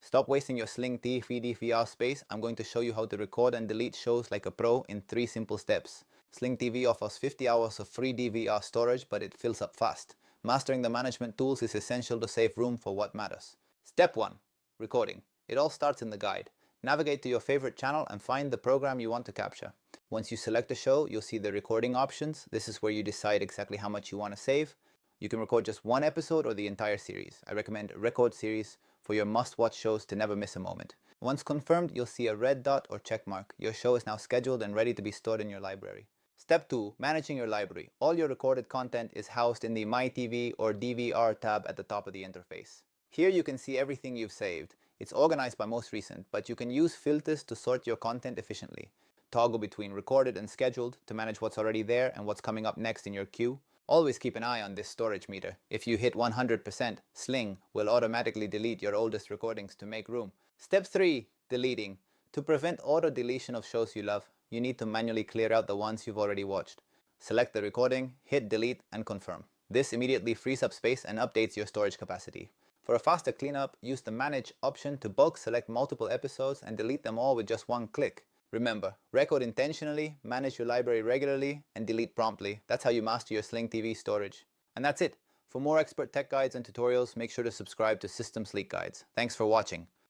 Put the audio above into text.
Stop wasting your Sling TV DVR space. I'm going to show you how to record and delete shows like a pro in 3 simple steps. Sling TV offers 50 hours of free DVR storage, but it fills up fast. Mastering the management tools is essential to save room for what matters. Step 1. Recording. It all starts in the guide. Navigate to your favorite channel and find the program you want to capture. Once you select a show, you'll see the recording options. This is where you decide exactly how much you want to save. You can record just one episode or the entire series. I recommend record series for your must-watch shows to never miss a moment. Once confirmed, you'll see a red dot or check mark. Your show is now scheduled and ready to be stored in your library. Step 2. Managing your library. All your recorded content is housed in the My TV or DVR tab at the top of the interface. Here you can see everything you've saved. It's organized by most recent, but you can use filters to sort your content efficiently. Toggle between recorded and scheduled to manage what's already there and what's coming up next in your queue. Always keep an eye on this storage meter. If you hit 100%, Sling will automatically delete your oldest recordings to make room. Step 3. Deleting. To prevent auto-deletion of shows you love, you need to manually clear out the ones you've already watched. Select the recording, hit delete, and confirm. This immediately frees up space and updates your storage capacity. For a faster cleanup, use the Manage option to bulk select multiple episodes and delete them all with just one click. Remember, record intentionally, manage your library regularly, and delete promptly. That's how you master your Sling TV storage. And that's it. For more expert tech guides and tutorials, make sure to subscribe to System Sleek Guides. Thanks for watching.